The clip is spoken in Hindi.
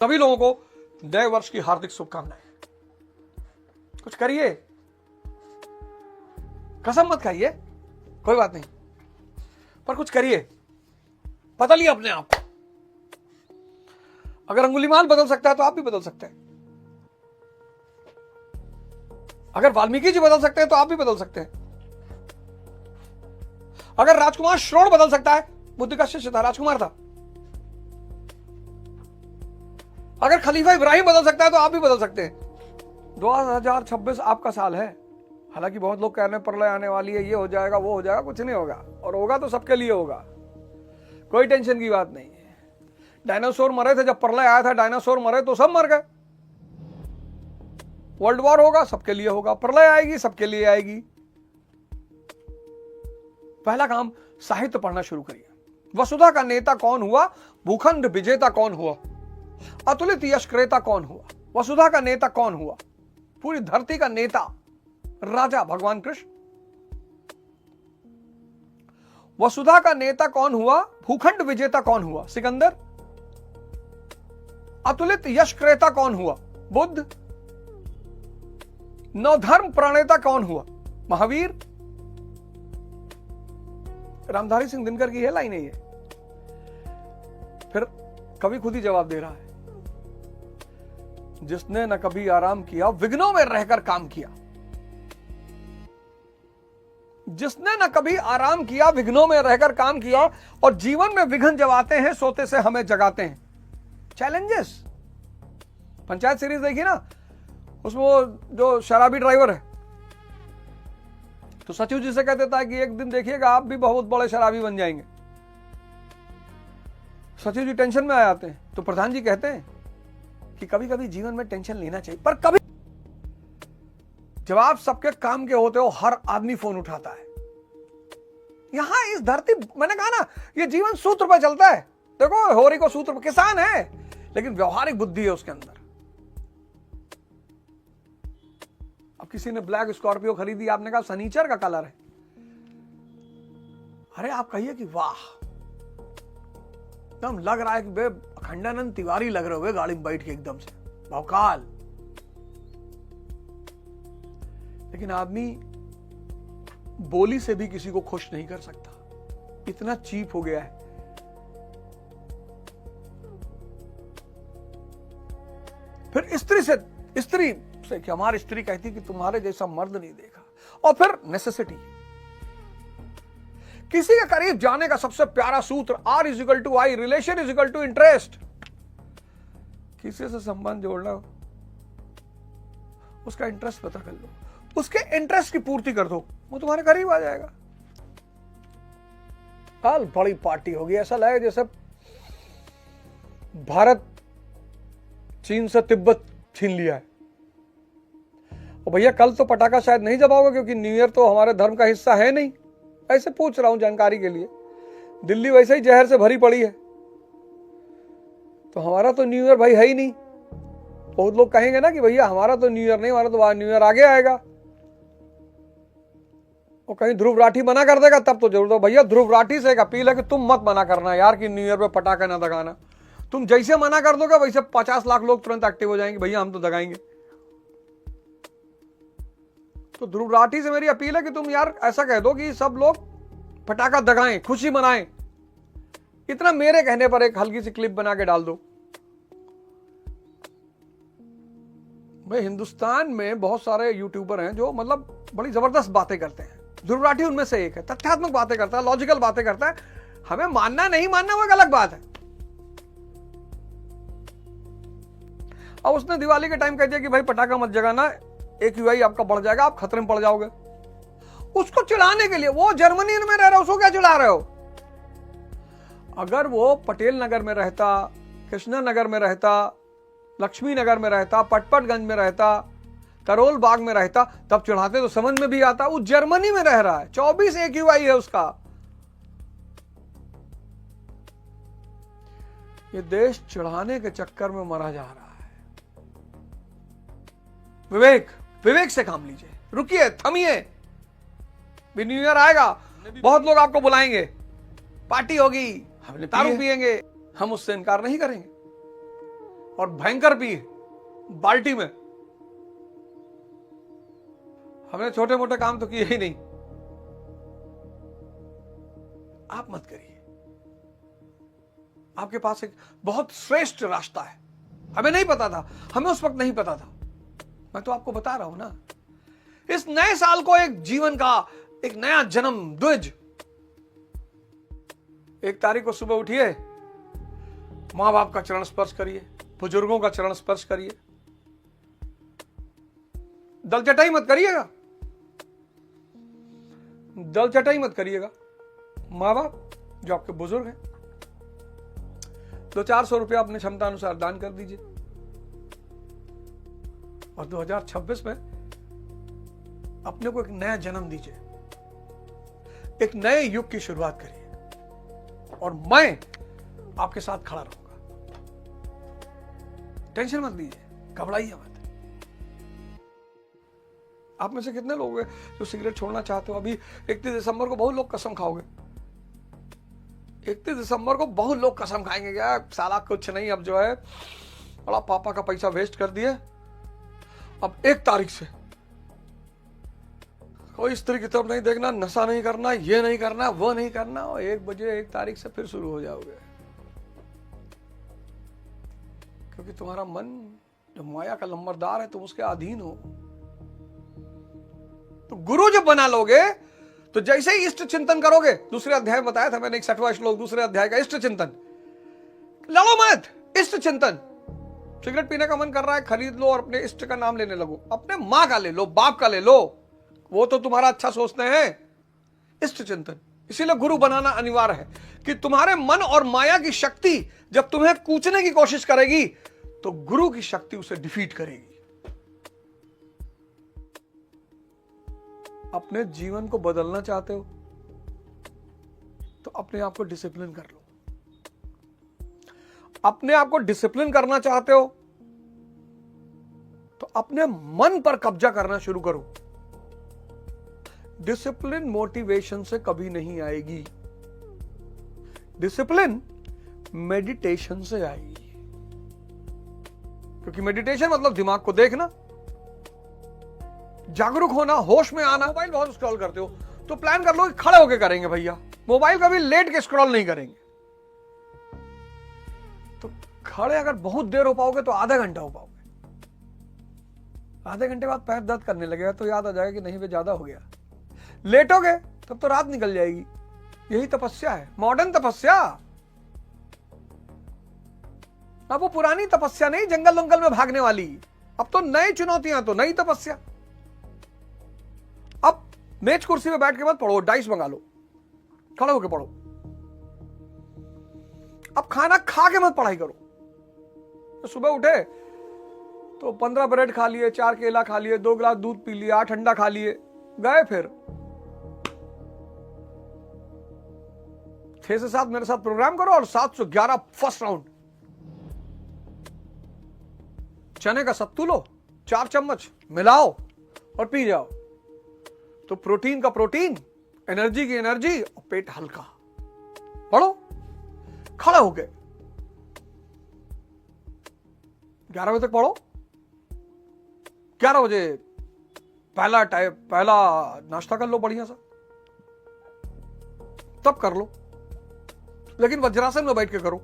सभी लोगों को नए वर्ष की हार्दिक शुभकामनाएं। कुछ करिए, कसम मत खाइए, कोई बात नहीं, पर कुछ करिए, बदलिए अपने आप। अगर अंगुलीमाल बदल सकता है तो आप भी बदल सकते हैं। अगर वाल्मीकि जी बदल सकते हैं तो आप भी बदल सकते हैं। अगर राजकुमार श्रोण बदल सकता है, बुद्ध का शिष्य था, राजकुमार था। अगर खलीफा इब्राहिम बदल सकता है तो आप भी बदल सकते हैं। 2026 आपका साल है। हालांकि बहुत लोग कह रहे हैं प्रलय आने वाली है, ये हो जाएगा, वो हो जाएगा। कुछ नहीं होगा, और होगा तो सबके लिए होगा, कोई टेंशन की बात नहीं है। डायनासोर मरे थे, जब प्रलय आया था डायनासोर मरे तो सब मर गए। वर्ल्ड वॉर होगा, सबके लिए होगा। प्रलय आएगी, सबके लिए आएगी। पहला काम, साहित्य पढ़ना शुरू करिए। वसुधा का नेता कौन हुआ, भूखंड विजेता कौन हुआ, अतुलित यश क्रेता कौन हुआ। वसुधा का नेता कौन हुआ, पूरी धरती का नेता, राजा भगवान कृष्ण। वसुधा का नेता कौन हुआ, भूखंड विजेता कौन हुआ, सिकंदर। अतुलित यश क्रेता कौन हुआ, बुद्ध। नवधर्म प्रणेता कौन हुआ, महावीर। रामधारी सिंह दिनकर की है लाइन है ये। फिर कवि खुद ही जवाब दे रहा है, जिसने न कभी आराम किया, विघ्नों में रहकर काम किया। जिसने न कभी आराम किया, विघ्नों में रहकर काम किया, और जीवन में विघ्न जब आते हैं, सोते से हमें जगाते हैं। चैलेंजेस, पंचायत सीरीज देखी ना, उसमें वो जो शराबी ड्राइवर है, तो सचिव जी से कह देता है कि एक दिन देखिएगा आप भी बहुत बड़े शराबी बन जाएंगे। सचिव जी टेंशन में आ जाते हैं, तो प्रधान जी कहते हैं कि कभी कभी जीवन में टेंशन लेना चाहिए, पर कभी जब आप सबके काम के होते हो, हर आदमी फोन उठाता है। यहां इस धरती, मैंने कहा ना, ये जीवन सूत्र पर चलता है। देखो होरी को सूत्र पर, किसान है लेकिन व्यवहारिक बुद्धि है उसके अंदर। अब किसी ने ब्लैक स्कॉर्पियो खरीदी, आपने कहा सनीचर का कलर है, अरे आप कहिए कि वाह, एकदम लग रहा है कि बे अखंडानंद तिवारी लग रहे हुए गाड़ी में बैठ के, एकदम से भौकाल। लेकिन आदमी बोली से भी किसी को खुश नहीं कर सकता, इतना चीप हो गया है। फिर स्त्री से कि हमारी स्त्री कहती कि तुम्हारे जैसा मर्द नहीं देखा। और फिर नेसेसिटी, किसी के करीब जाने का सबसे प्यारा सूत्र R = I, रिलेशन = इंटरेस्ट। किसी से संबंध जोड़ना, उसका इंटरेस्ट पता कर लो, उसके इंटरेस्ट की पूर्ति कर दो, वो तुम्हारे करीब आ जाएगा। कल बड़ी पार्टी होगी, ऐसा लगे जैसे भारत चीन से तिब्बत छीन लिया है। और भैया कल तो पटाखा शायद नहीं जलाओगे, क्योंकि न्यू ईयर तो हमारे धर्म का हिस्सा है नहीं। ऐसे पूछ रहा हूं जानकारी के लिए। दिल्ली वैसे ही जहर से भरी पड़ी है, तो हमारा तो न्यू ईयर भाई है ही नहीं। बहुत लोग कहेंगे ना कि भैया हमारा तो न्यू ईयर नहीं, हमारा तो न्यू ईयर आगे आएगा। और कहीं ध्रुव राठी मना कर देगा तब तो जरूर दो। भैया ध्रुव राठी से एक अपील है कि तुम मत मना करना यार कि न्यू ईयर पे पटाखा ना दगाना। तुम जैसे मना कर दोगे वैसे 50 लाख लोग तुरंत एक्टिव हो जाएंगे, भैया हम तो दगाएंगे। तो ध्रुव राठी से मेरी अपील है कि तुम यार ऐसा कह दो कि सब लोग पटाखा दगाएं, खुशी मनाएं। इतना मेरे कहने पर एक हल्की सी क्लिप बना के डाल दो। भाई हिंदुस्तान में बहुत सारे यूट्यूबर हैं जो मतलब बड़ी जबरदस्त बातें करते हैं। ध्रुव राठी उनमें से एक है। तथ्यात्मक बातें करता है, लॉजिकल बातें करता है। हमें मानना नहीं मानना वो एक अलग बात है। अब उसने दिवाली के टाइम कह दिया कि भाई पटाखा मत जगाना, AQI आपका बढ़ जाएगा, आप खतरे में पड़ जाओगे। उसको चिढ़ाने के लिए, वो जर्मनी में रह रहा है, उसको क्या चिढ़ा रहे हो? अगर वो पटेल नगर में रहता, कृष्णा नगर में रहता, लक्ष्मी नगर में रहता, पटपटगंज में रहता, करोल बाग में रहता, तब चिढ़ाते तो समझ में भी आता। वो जर्मनी में रह रहा है, 24 AQI है उसका। ये देश चिढ़ाने के चक्कर में मरा जा रहा है। विवेक से काम लीजिए, रुकिए, थमिए। न्यू ईयर आएगा, बहुत लोग आपको बुलाएंगे, पार्टी होगी, हम दारू पिएंगे, हम उससे इनकार नहीं करेंगे। और भयंकर पिए बाल्टी में। हमने छोटे मोटे काम तो किए ही नहीं। आप मत करिए। आपके पास एक बहुत श्रेष्ठ रास्ता है। हमें नहीं पता था, हमें उस वक्त नहीं पता था। मैं तो आपको बता रहा हूं ना, इस नए साल को एक जीवन का एक नया जन्म द्विज। 1 तारीख को सुबह उठिए, मां बाप का चरण स्पर्श करिए, बुजुर्गों का चरण स्पर्श करिए। दल चटाई मत करिएगा, दल चटाई मत करिएगा। मां बाप जो आपके बुजुर्ग हैं, 200-400 रुपया अपनी क्षमता अनुसार दान कर दीजिए। और 2026 में अपने को एक नया जन्म दीजिए, एक नए युग की शुरुआत करिए। और मैं आपके साथ खड़ा रहूंगा। टेंशन मत लीजिए, घबराइए मत। आप में से कितने लोग हैं जो सिगरेट छोड़ना चाहते हो? अभी 31 दिसंबर को बहुत लोग कसम खाओगे। 31 दिसंबर को बहुत लोग कसम खाएंगे, क्या साला कुछ नहीं, अब जो है बड़ा पापा का पैसा वेस्ट कर दिए, अब 1 तारीख से कोई स्त्री की तरफ नहीं देखना, नशा नहीं करना, ये नहीं करना, वो नहीं करना। और 1 बजे 1 तारीख से फिर शुरू हो जाओगे। क्योंकि तुम्हारा मन जो माया का लंबरदार है, तुम उसके अधीन हो। तो गुरु जब बना लोगे तो जैसे ही इष्ट चिंतन करोगे, दूसरे अध्याय में बताया था मैंने, 61वां श्लोक दूसरे अध्याय का, इष्ट चिंतन। लड़ो मत, इष्ट चिंतन। सिगरेट पीने का मन कर रहा है, खरीद लो और अपने इष्ट का नाम लेने लगो। अपने मां का ले लो, बाप का ले लो, वो तो तुम्हारा अच्छा सोचते हैं। इष्ट चिंतन। इसीलिए गुरु बनाना अनिवार्य है कि तुम्हारे मन और माया की शक्ति जब तुम्हें कूचने की कोशिश करेगी तो गुरु की शक्ति उसे डिफीट करेगी। अपने जीवन को बदलना चाहते हो तो अपने आप को डिसिप्लिन कर लो। अपने आप को डिसिप्लिन करना चाहते हो तो अपने मन पर कब्जा करना शुरू करो। डिसिप्लिन मोटिवेशन से कभी नहीं आएगी, डिसिप्लिन मेडिटेशन से आएगी। क्योंकि मेडिटेशन मतलब दिमाग को देखना, जागरूक होना, होश में आना। मोबाइल बहुत स्क्रॉल करते हो तो प्लान कर लो कि खड़े होके करेंगे भैया, मोबाइल कभी लेट के स्क्रॉल नहीं करेंगे। तो खड़े अगर बहुत देर हो पाओगे तो आधा घंटा हो पाओगे। आधे घंटे बाद पैर दर्द करने लगेगा तो याद आ जाएगा कि नहीं वे ज्यादा हो गया। लेटोगे तब तो रात निकल जाएगी। यही तपस्या है, मॉडर्न तपस्या। अब वो पुरानी तपस्या नहीं जंगल वंगल में भागने वाली। अब तो नई चुनौतियां, तो नई तपस्या। अब मेज कुर्सी पे बैठ के मत पढ़ो, डाइस मंगा लो, खड़े होके पढ़ो। अब खाना खा के मत पढ़ाई करो। तो सुबह उठे तो 15 ब्रेड खा लिए, 4 केला खा लिए, 2 गिलास दूध पी लिया, ठंडा खा लिए, गए। फिर 6 से 7 मेरे साथ प्रोग्राम करो और 7 से 11 फर्स्ट राउंड। चने का सत्तू लो, 4 चम्मच मिलाओ और पी जाओ। तो प्रोटीन का प्रोटीन, एनर्जी की एनर्जी और पेट हल्का। पढ़ो खड़ा होके, 11 बजे तक पढ़ो। 11 बजे पहला नाश्ता कर लो बढ़िया सा, तब कर लो। लेकिन वज्रासन में बैठ के करो।